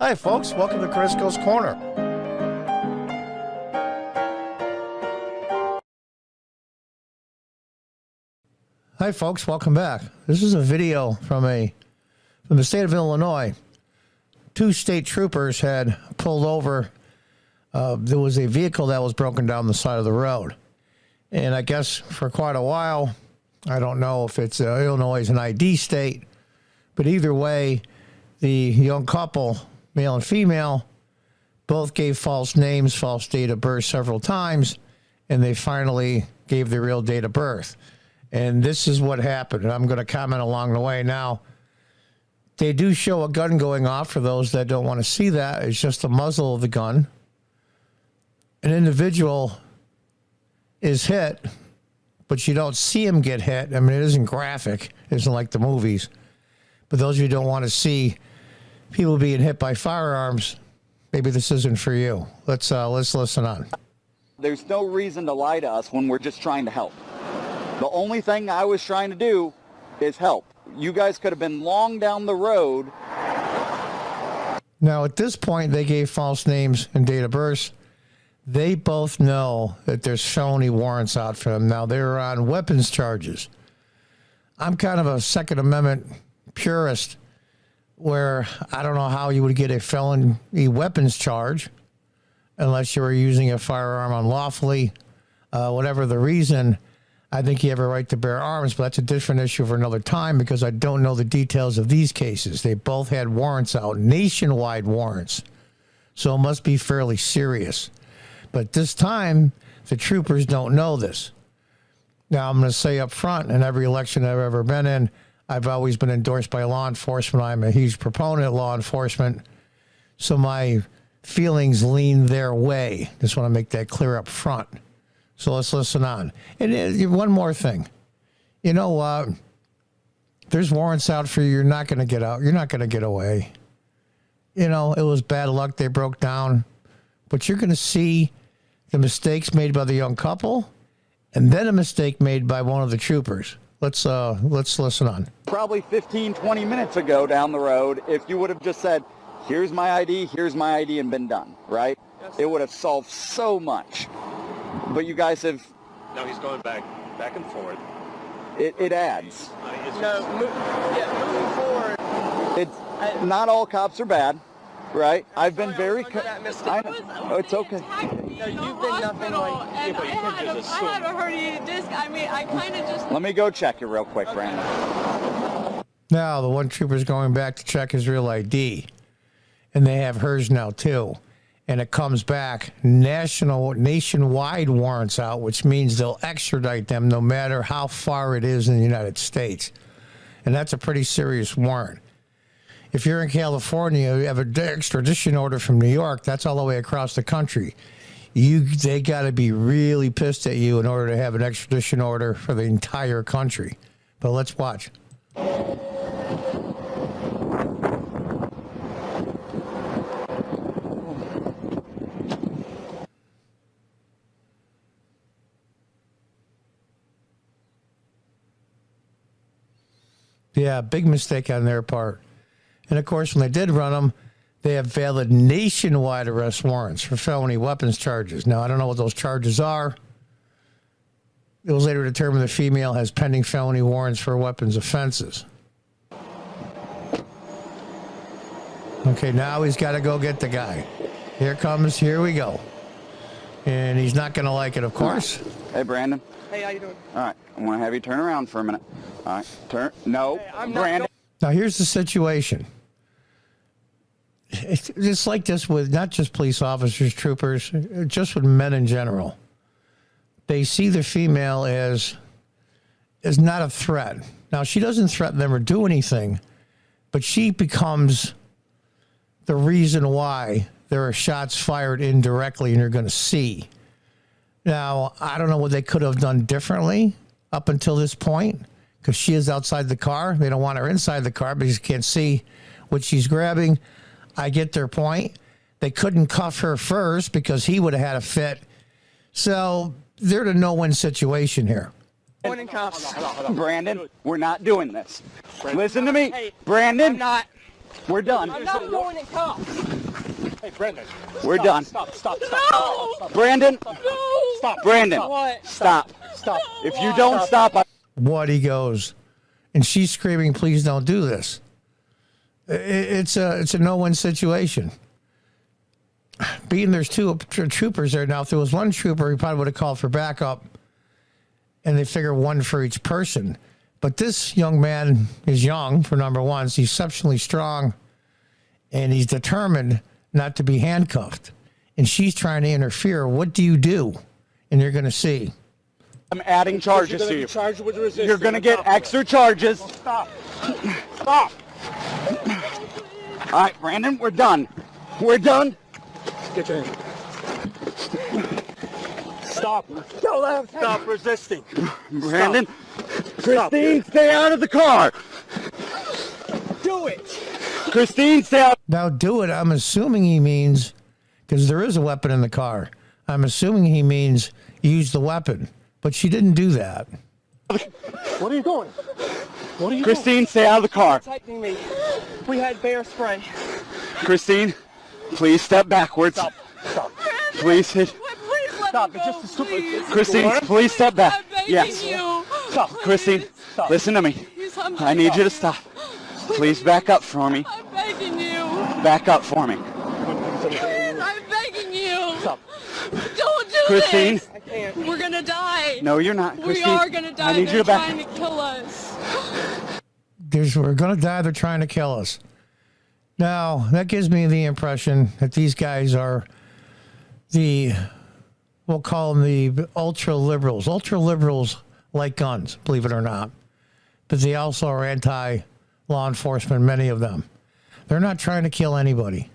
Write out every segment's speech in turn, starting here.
Hi, folks. Welcome to Crisco's Corner. Hi, folks. Welcome back. This is a video from the state of Illinois. Two state troopers had pulled over. There was a vehicle that was broken down the side of the road. And I guess for quite a while, I don't know if it's Illinois is an ID state, but either way, the young couple, male and female, both gave false names, false date of birth several times, and they finally gave their real date of birth. And this is what happened. And I'm going to comment along the way. Now, they do show a gun going off for those that don't want to see that. It's just the muzzle of the gun. An individual is hit, but you don't see him get hit. I mean, it isn't graphic. It isn't like the movies. But those of you who don't want to see people being hit by firearms, maybe this isn't for you. Let's listen on. There's no reason to lie to us when we're just trying to help. The only thing I was trying to do is help. You guys could have been long down the road. Now, at this point, they gave false names and date of birth. They both know that there's felony warrants out for them. Now, they're on weapons charges. I'm kind of a Second Amendment purist where I don't know how you would get a felony weapons charge unless you were using a firearm unlawfully. Whatever the reason, I think you have a right to bear arms, but that's a different issue for another time because I don't know the details of these cases. They both had warrants out, nationwide warrants, so it must be fairly serious. But this time, the troopers don't know this. Now, I'm going to say up front, in every election I've ever been in, I've always been endorsed by law enforcement. I'm a huge proponent of law enforcement, so my feelings lean their way. Just want to make that clear up front. So let's listen on. And one more thing. You know, there's warrants out for you. You're not going to get out. You're not going to get away. You know, it was bad luck. They broke down. But you're going to see the mistakes made by the young couple and then a mistake made by one of the troopers. Let's listen on. Probably 15, 20 minutes ago down the road, if you would have just said, here's my ID, and been done, right? Yes. It would have solved so much. But you guys have... No, he's going back and forth. It adds. Moving forward. Not all cops are bad, right? I've been very... I know. It's okay. No, you've been nothing like... Yeah, but you can't just assume. I had a herniated disc. I mean, I kind of just... Let me go check it real quick, Brandon. Now, the one trooper's going back to check his real ID. And they have hers now, too. And it comes back nationwide warrants out, which means they'll extradite them no matter how far it is in the United States. And that's a pretty serious warrant. If you're in California, you have an extradition order from New York, that's all the way across the country. They got to be really pissed at you in order to have an extradition order for the entire country. But let's watch. Yeah, big mistake on their part. And, of course, when they did run them, they have valid nationwide arrest warrants for felony weapons charges. Now, I don't know what those charges are. It was later determined the female has pending felony warrants for weapons offenses. Okay, now he's got to go get the guy. Here we go. And he's not going to like it, of course. Hey, Brandon. Hey, how you doing? All right, I want to have you turn around for a minute. All right, turn. No, I'm Brandon. Now, here's the situation. It's like this with not just police officers, troopers, just with men in general. They see the female as not a threat. Now, she doesn't threaten them or do anything, but she becomes the reason why there are shots fired indirectly and you're going to see. Now, I don't know what they could have done differently up until this point because she is outside the car. They don't want her inside the car because you can't see what she's grabbing. I get their point. They couldn't cuff her first because he would have had a fit. So they're in a no-win situation here. Brandon, we're not doing this. Brandon. Listen to me. Hey, Brandon, I'm not. we're done. I'm not going in cuffs. Hey, Brendan. We're done. Stop. No! Brandon, No! Stop. Brandon, What? stop. Stop. If you don't stop, What he goes, and she's screaming, "Please don't do this." It's a no-win situation. Being there's two troopers there now. If there was one trooper, he probably would have called for backup, and they figure one for each person. But this young man is young, for number one. He's exceptionally strong, and he's determined not to be handcuffed. And she's trying to interfere. What do you do? And you're going to see. I'm adding charges to you. Charged with resistance. You're going to get extra charges. Stop. Stop. All right, Brandon, we're done. We're done. Get your hand. Stop. Stop resisting. Brandon, Christine, stay out of the car. Do it. Christine, stay out. Now, do it. I'm assuming he means, because there is a weapon in the car. I'm assuming he means use the weapon. But she didn't do that. What are you doing? What are you Christine, stay out of the car. Protecting me. We had bear spray. Christine, please step backwards. Stop. Please hit. Please let Stop. me It's go, just a stupid. please. Christine, please step back. I'm begging Yes. you. Stop. Christine, Stop. listen to me. Please, I'm I need you to stop. Please back up for me. I'm begging you. Back up for me. Please, I'm begging you. Stop. Don't do Christine. this. I can't. We're gonna die. No, you're not. We Christine, are gonna die. I need They're you to back. trying to kill us. We're going to die. They're trying to kill us. Now, that gives me the impression that these guys are we'll call them the ultra liberals. Ultra liberals like guns, believe it or not. But they also are anti-law enforcement, many of them. They're not trying to kill anybody.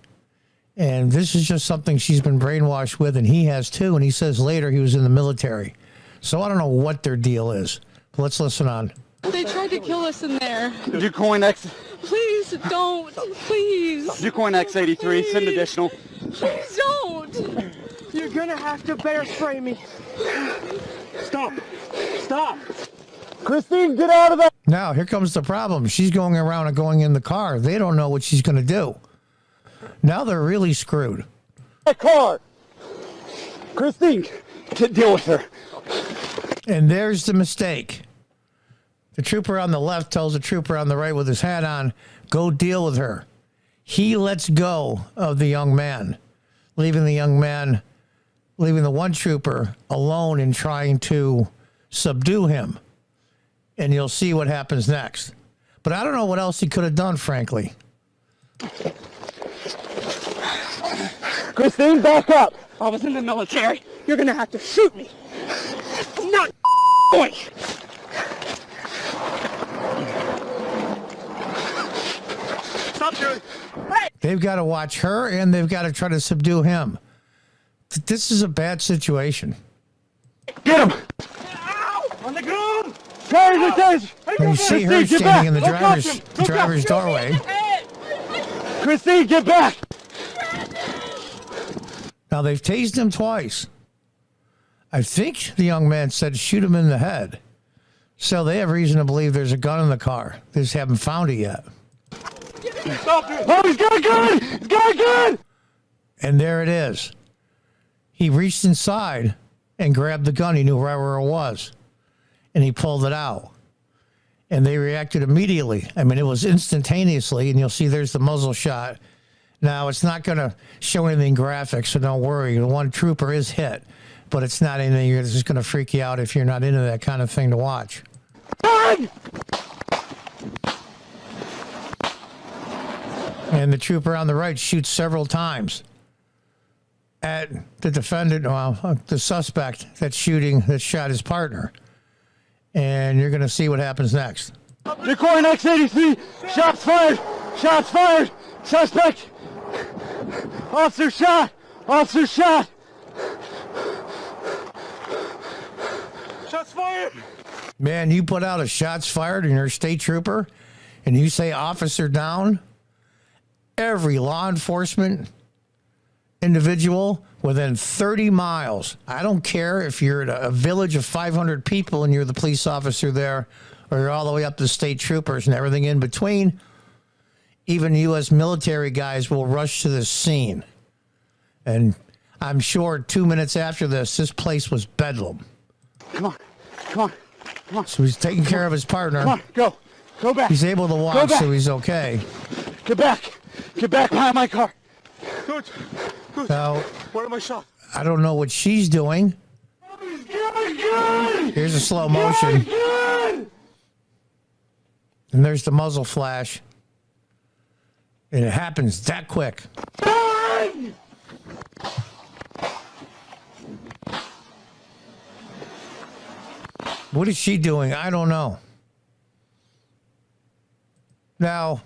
And this is just something she's been brainwashed with, and he has too. And he says later he was in the military. So I don't know what their deal is. But let's listen on. They tried to kill us in there. Ducoin X, Please don't. Please. Ducoin X83, send additional. Please don't. You're gonna have to bear spray me. Stop. Stop. Christine, get out of that. Now, here comes the problem. She's going around and going in the car. They don't know what she's going to do. Now they're really screwed. Car. Christine, deal with her. And there's the mistake. The trooper on the left tells the trooper on the right with his hat on, go deal with her. He lets go of the young man, leaving the one trooper alone and trying to subdue him. And you'll see what happens next. But I don't know what else he could have done, frankly. Christine, back up. I was in the military. You're gonna have to shoot me. I'm not going. Stop, dude. They've got to watch her and they've got to try to subdue him. This is a bad situation. Get him. On the ground. And you see her standing in the driver's doorway. Christine, get back. Now, they've tased him twice. I think the young man said shoot him in the head. So they have reason to believe there's a gun in the car. They just haven't found it yet. Stop, dude. Oh, he's got a gun. He's got a gun. And there it is. He reached inside and grabbed the gun. He knew right where it was. And he pulled it out. And they reacted immediately. I mean, it was instantaneously. And you'll see there's the muzzle shot. Now, it's not going to show anything graphic, so don't worry. The one trooper is hit. But it's not anything that's just going to freak you out if you're not into that kind of thing to watch. Run. And the trooper on the right shoots several times at the defendant, well, the suspect that shot his partner. And you're going to see what happens next. Ducoin X83, shots fired. Shots fired. Suspect. Officer shot. Officer shot. Shots fired. Man, you put out a shots fired and you're a state trooper and you say officer down. Every law enforcement individual within 30 miles, I don't care if you're at a village of 500 people and you're the police officer there, or you're all the way up to state troopers and everything in between, even U.S. military guys will rush to this scene. And I'm sure 2 minutes after this place was bedlam. Come on. Come on. Come on. So he's taking care of his partner. Come on. Go. Go back. He's able to Go walk, back. so he's okay. Get back. Get back behind my car. Good. Good. Now, Where are my shots? I don't know what she's doing. Here's a slow motion. And there's the muzzle flash. And it happens that quick. What is she doing? I don't know. Now,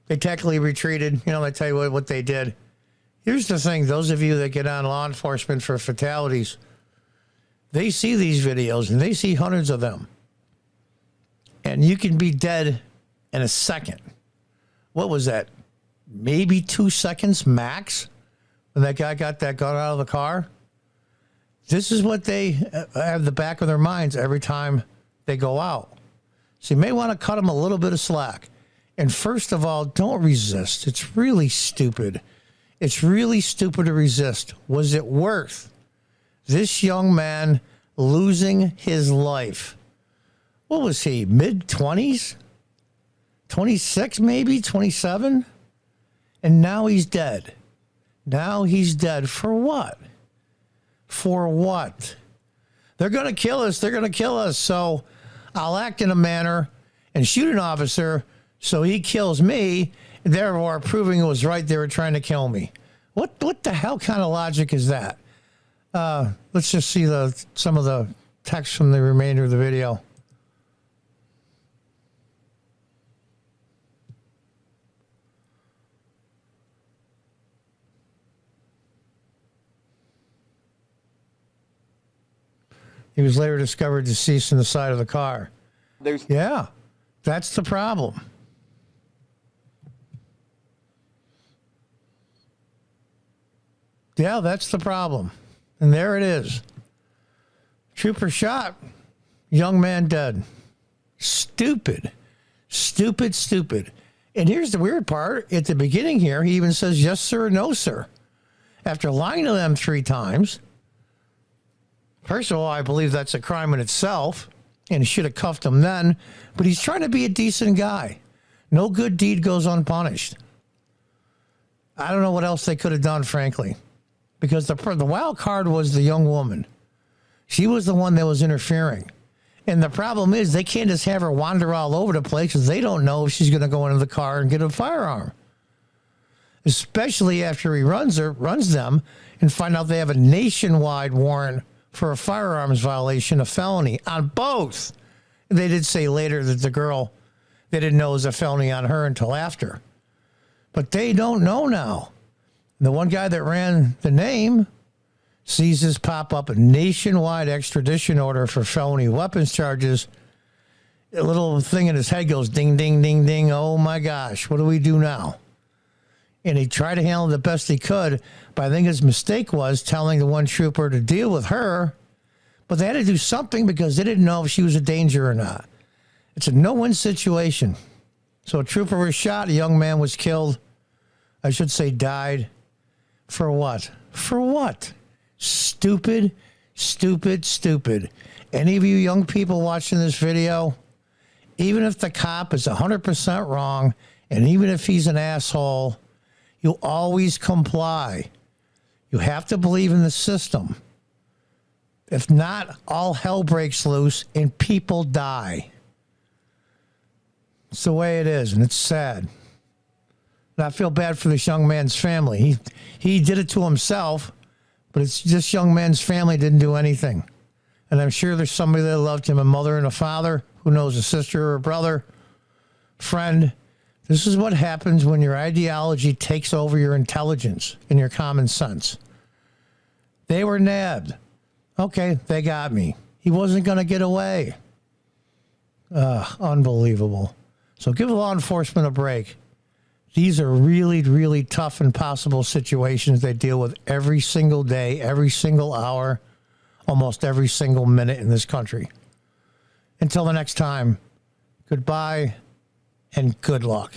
they technically retreated. You know, I tell you what they did. Here's the thing. Those of you that get on law enforcement for fatalities, they see these videos and they see hundreds of them. And you can be dead in a second. What was that? Maybe 2 seconds max when that guy got that gun out of the car? This is what they have the back of their minds every time they go out. So you may want to cut them a little bit of slack. And first of all, don't resist. It's really stupid. It's really stupid to resist. Was it worth this young man losing his life? What was he, mid-20s? 26 maybe, 27? And now he's dead. Now he's dead for what? For what? They're going to kill us. They're going to kill us. So I'll act in a manner and shoot an officer so he kills me, therefore proving it was right they were trying to kill me. What the hell kind of logic is that? Let's just see some of the text from the remainder of the video. He was later discovered deceased in the side of the car. Yeah, that's the problem. Yeah, that's the problem. And there it is. Trooper shot, young man dead. Stupid. Stupid, stupid. And here's the weird part. At the beginning here, he even says, yes, sir, no, sir. After lying to them 3 times. First of all, I believe that's a crime in itself, and he should have cuffed him then. But he's trying to be a decent guy. No good deed goes unpunished. I don't know what else they could have done, frankly, because the wild card was the young woman. She was the one that was interfering. And the problem is they can't just have her wander all over the place because they don't know if she's going to go into the car and get a firearm. Especially after he runs them and find out they have a nationwide warrant for a firearms violation, a felony on both. They did say later that the girl, they didn't know it was a felony on her until after. But they don't know now. The one guy that ran the name sees this pop up, a nationwide extradition order for felony weapons charges. A little thing in his head goes ding, ding, ding, ding. Oh my gosh, what do we do now? And he tried to handle it the best he could, but I think his mistake was telling the one trooper to deal with her, but they had to do something because they didn't know if she was a danger or not. It's a no-win situation. So a trooper was shot, a young man was killed. I should say died. For what? For what? Stupid, stupid, stupid. Any of you young people watching this video, even if the cop is 100% wrong, and even if he's an asshole, you always comply. You have to believe in the system. If not, all hell breaks loose and people die. It's the way it is, and it's sad. And I feel bad for this young man's family. He did it to himself, but it's this young man's family didn't do anything. And I'm sure there's somebody that loved him, a mother and a father, who knows, a sister or a brother, friend. This is what happens when your ideology takes over your intelligence and your common sense. They were nabbed. Okay, they got me. He wasn't going to get away. Unbelievable. So give law enforcement a break. These are really, really tough, impossible situations they deal with every single day, every single hour, almost every single minute in this country. Until the next time, goodbye and good luck.